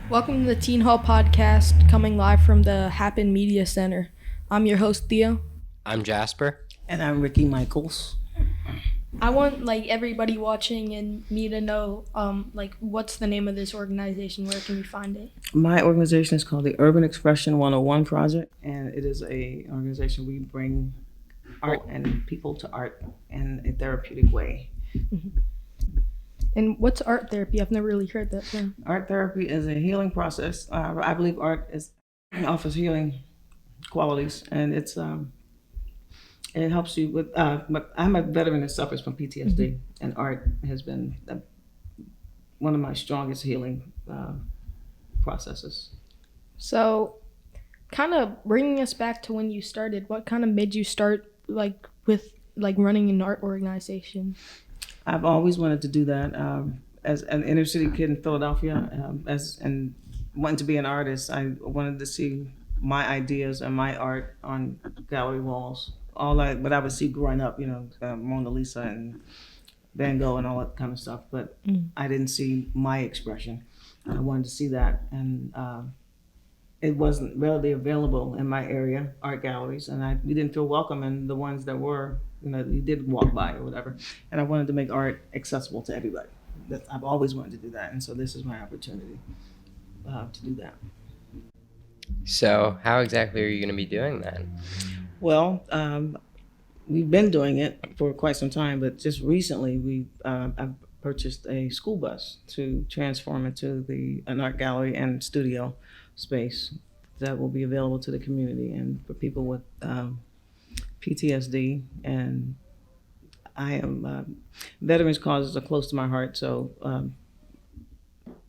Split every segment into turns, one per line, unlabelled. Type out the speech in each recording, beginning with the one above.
Welcome to the Teen Hall Podcast, coming live from the Happen Media Center. I'm your host, Theo.
I'm Jasper.
And I'm Ricci Micheals.
I want everybody watching and me to know what's the name of this organization? Where can we find it?
My organization is called the Urban Expression 101 Project, and it is a organization we bring art and people to art in a therapeutic way.
Mm-hmm. And what's art therapy? I've never really heard that term.
Art therapy is a healing process. I believe art offers healing qualities, and it helps you with. But I'm a veteran that suffers from PTSD, mm-hmm. and art has been one of my strongest healing processes.
So, kind of bringing us back to when you started, what kind of made you start with running an art organization?
I've always wanted to do that. As an inner city kid in Philadelphia, and wanting to be an artist, I wanted to see my ideas and my art on gallery walls. What I would see growing up, Mona Lisa and Van Gogh and all that kind of stuff, but I didn't see my expression. I wanted to see that, and it wasn't readily available in my area, art galleries, and we didn't feel welcome in the ones that were, you did walk by or whatever. And I wanted to make art accessible to everybody. I've always wanted to do that, and so this is my opportunity to do that.
So how exactly are you going to be doing that?
Well, we've been doing it for quite some time, but just recently I've purchased a school bus to transform into an art gallery and studio space that will be available to the community and for people with PTSD. And I am veterans causes are close to my heart, so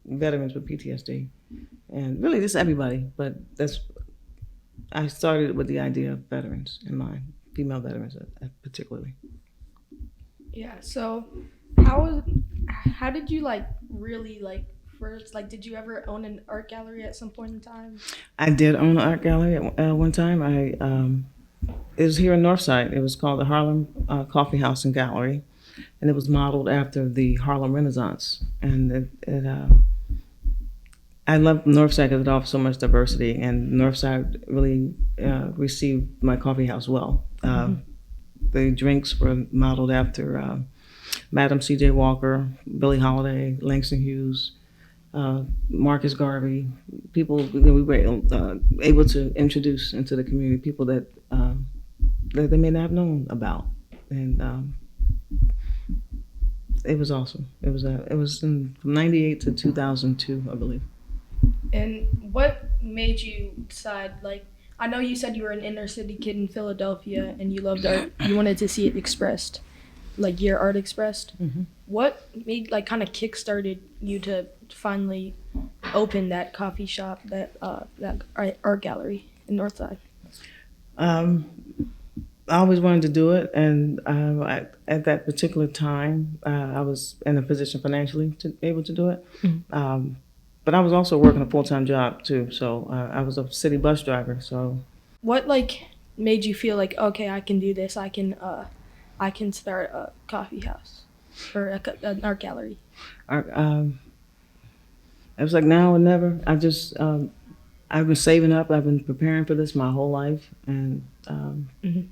veterans with PTSD, and really just everybody. But I started with the idea of veterans in mind, female veterans particularly.
Yeah. So how did you really first, did you ever own an art gallery at some point in time?
I did own an art gallery at one time. It was here in Northside. It was called the Harlem Coffee House and Gallery, and it was modeled after the Harlem Renaissance. And I love Northside because it offers so much diversity, and Northside really received my coffee house well. The drinks were modeled after Madam C.J. Walker, Billie Holiday, Langston Hughes, Marcus Garvey, people that we were able to introduce into the community, people that they may not have known about, and it was awesome. It was from '98 to 2002, I believe.
And what made you decide? I know you said you were an inner city kid in Philadelphia, and you loved art. You wanted to see it expressed, your art expressed. Mm-hmm. What made kind of kickstarted you to finally open that coffee shop, that art gallery in Northside?
I always wanted to do it, and at that particular time, I was in a position financially to be able to do it. Mm-hmm. But I was also working a full-time job too, so I was a city bus driver. So,
what made you feel okay, I can do this? I can start a coffee house or an art gallery.
It was now or never. I've been saving up. I've been preparing for this my whole life, and mm-hmm.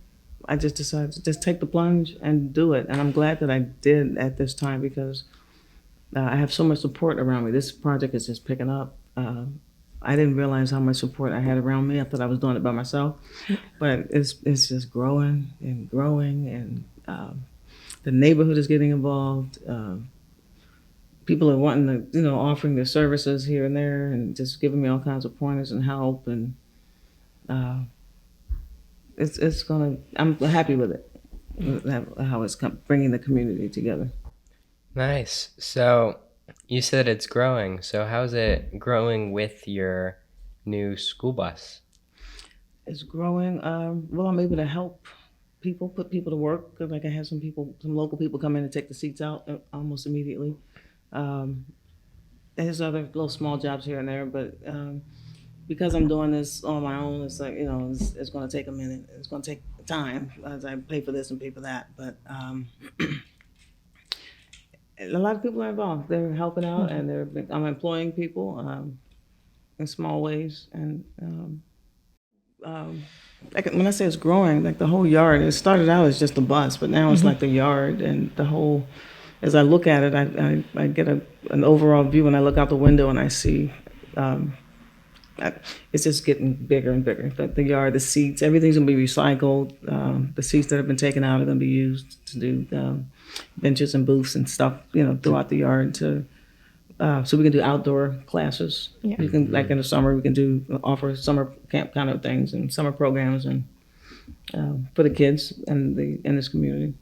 I just decided to just take the plunge and do it. And I'm glad that I did at this time because I have so much support around me. This project is just picking up. I didn't realize how much support I had around me. I thought I was doing it by myself, but it's just growing and growing, and the neighborhood is getting involved. People are wanting to, offering their services here and there, and just giving me all kinds of pointers and help, and it's gonna. I'm happy with it, how it's bringing the community together.
Nice. So you said it's growing. So how's it growing with your new school bus?
It's growing. Well, I'm able to help people, put people to work. Cause I had some local people come in and take the seats out almost immediately. There's other little small jobs here and there, but because I'm doing this on my own, it's it's going to take a minute. It's going to take time as I pay for this and pay for that. But a lot of people are involved. They're helping out, and I'm employing people in small ways. And like when I say it's growing, like the whole yard, it started out as just a bus, but now it's like the yard and the whole. As I look at it, I get an overall view when I look out the window and I see. It's just getting bigger and bigger. The yard, the seats, everything's gonna be recycled. The seats that have been taken out are gonna be used to do benches and booths and stuff, throughout the yard. So we can do outdoor classes.
Yeah.
We can, like in the summer, we can offer summer camp kind of things and summer programs and for the kids and in this community.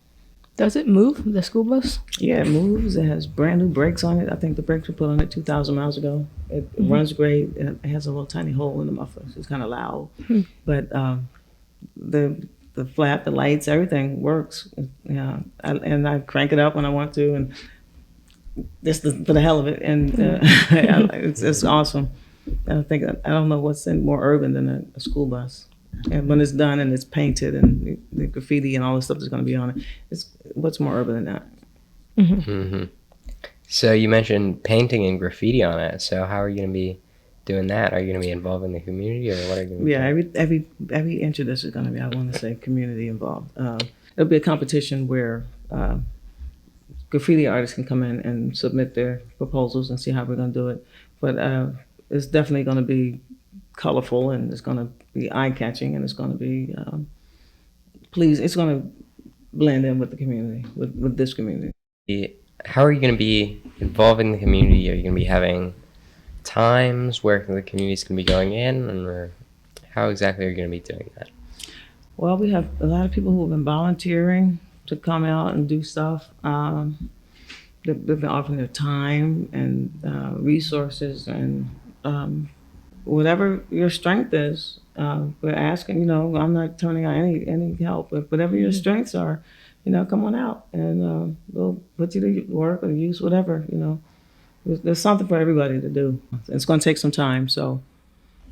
Does it move, the school bus?
Yeah, it moves. It has brand new brakes on it. I think the brakes were put on it 2,000 miles ago. It runs great. It has a little tiny hole in the muffler, so it's kind of loud. But the flap, the lights, everything works. Yeah, and I crank it up when I want to, and just for the hell of it. And it's awesome. And I don't know what's more urban than a school bus. And when it's done and it's painted and the graffiti and all the stuff that's going to be on it, what's more urban than that?
So you mentioned painting and graffiti on it. So how are you going to be doing that? Are you going to be involving the community, or what are you going to be doing?
Every inch of this is going to be, I want to say, community involved. It'll be a competition where graffiti artists can come in and submit their proposals and see how we're going to do it. But it's definitely going to be colorful, and it's going to be eye-catching, and it's going to be it's going to blend in with the community, with this community.
How are you going to be involving the community? Are you going to be having times where the community's going to be going in, or how exactly are you going to be doing that?
Well, we have a lot of people who have been volunteering to come out and do stuff. They've been offering their time and resources and whatever your strength is. We're asking, I'm not turning on any help, but whatever your strengths are, come on out and we'll put you to work or use whatever, There's something for everybody to do. It's going to take some time, so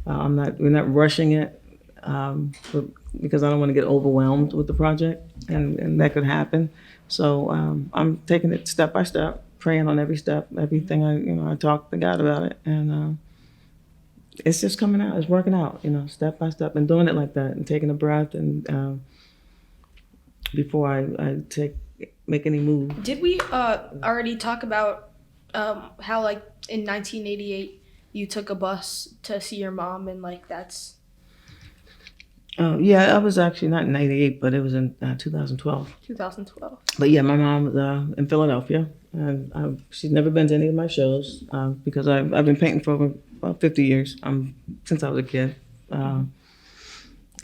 we're not rushing it because I don't want to get overwhelmed with the project, and that could happen. So I'm taking it step by step, praying on every step, everything. I talk to God about it, and it's just coming out. It's working out, step by step, and doing it like that, and taking a breath, and before I make any move.
Did we already talk about how, like, in 1988 you took a bus to see your mom, and that's...
Yeah, I was actually not in 98, but it was in 2012.
2012.
But yeah, my mom was in Philadelphia, and she's never been to any of my shows because I've been painting for over about 50 years, since I was a kid.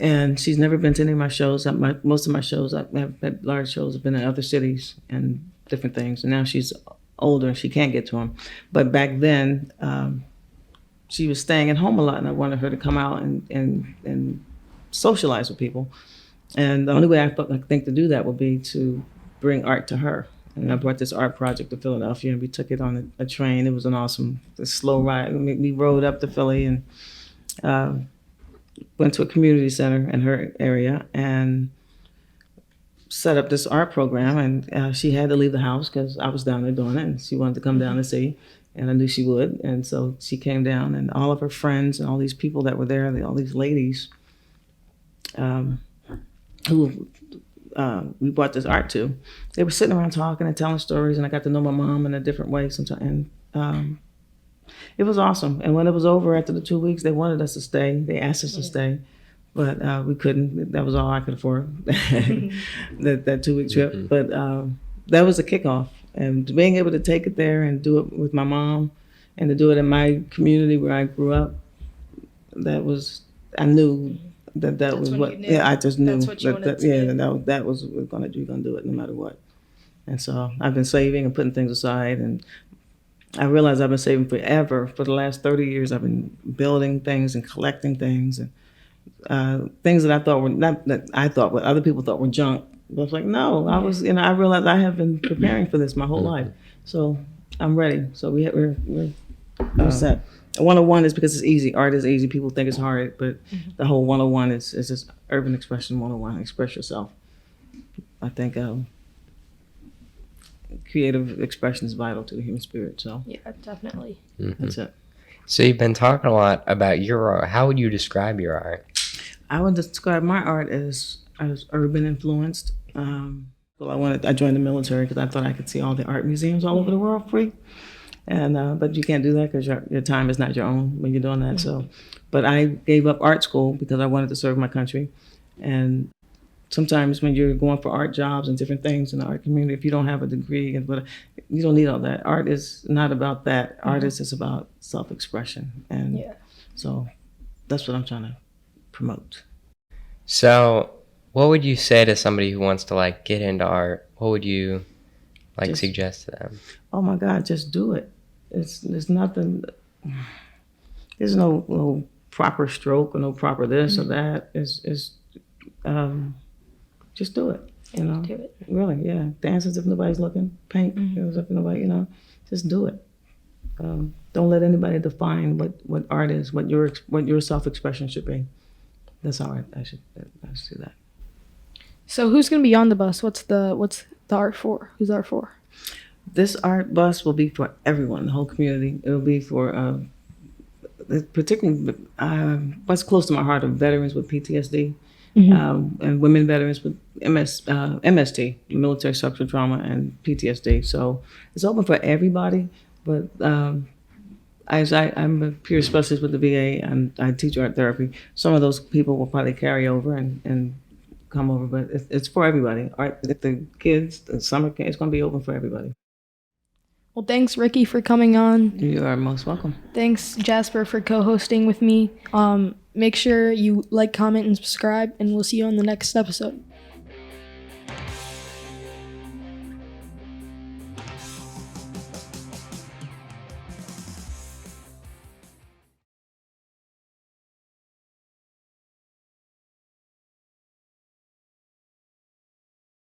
And she's never been to any of my shows. Most of my shows, I've had large shows, have been in other cities and different things. And now she's older and she can't get to them. But back then, she was staying at home a lot, and I wanted her to come out and socialize with people. And the only way I think to do that would be to bring art to her. And I brought this art project to Philadelphia, and we took it on a train. It was an awesome, slow ride. We rode up to Philly and went to a community center in her area and set up this art program. And she had to leave the house because I was down there doing it, and she wanted to come down and see. And I knew she would. And so she came down, and all of her friends and all these people that were there, all these ladies who we brought this art to, they were sitting around talking and telling stories, and I got to know my mom in a different way sometimes. And it was awesome. And when it was over after the 2 weeks, they wanted us to stay. They asked us to stay, but we couldn't. That was all I could afford, that 2-week trip. But that was a kickoff. And being able to take it there and do it with my mom and to do it in my community where I grew up, I knew that was what, yeah, I just knew
that's what you wanted to do.
that was what you're gonna do it no matter what. And so I've been saving and putting things aside, and I realized I've been saving forever. For the last 30 years, I've been building things and collecting things, and things that I thought were not that I thought what other people thought were junk. I was like, no, I was, I realized I have been preparing for this my whole life, so I'm ready. So we're set. 101 is because it's easy. Art is easy. People think it's hard, but the whole 101 is just urban expression 101. Express yourself. I think creative expression is vital to the human spirit. So
Yeah, definitely.
that's it.
So you've been talking a lot about your art. How would you describe your art?
I would describe my art as urban influenced. So I joined the military because I thought I could see all the art museums all over the world free. And but you can't do that because your time is not your own when you're doing that. So, but I gave up art school because I wanted to serve my country. And sometimes when you're going for art jobs and different things in the art community, if you don't have a degree, but you don't need all that. Art is not about that. Art is just about self-expression, and so that's what I'm trying to promote.
So, what would you say to somebody who wants to like get into art? What would you like suggest to them?
Oh my God, just do it. There's nothing. There's no proper stroke or no proper this or that. It's just do it. You know,
Do it.
really, yeah. Dance as if nobody's looking. Paint as if nobody. You know, just do it. Don't let anybody define what art is, what your self-expression should be. That's how I should do that.
So who's gonna be on the bus? What's the art for? Who's the art for?
This art bus will be for everyone, the whole community. It will be for particularly what's close to my heart are veterans with PTSD and women veterans with MST, military structural trauma and PTSD. So it's open for everybody, but as I'm a peer specialist with the VA and I teach art therapy, some of those people will probably carry over and come over, but it's for everybody. Art, the kids, the summer camp, it's going to be open for everybody.
Well, thanks, Ricky, for coming on.
You are most welcome.
Thanks, Jasper, for co-hosting with me. Make sure you like, comment, and subscribe, and we'll see you on the next episode.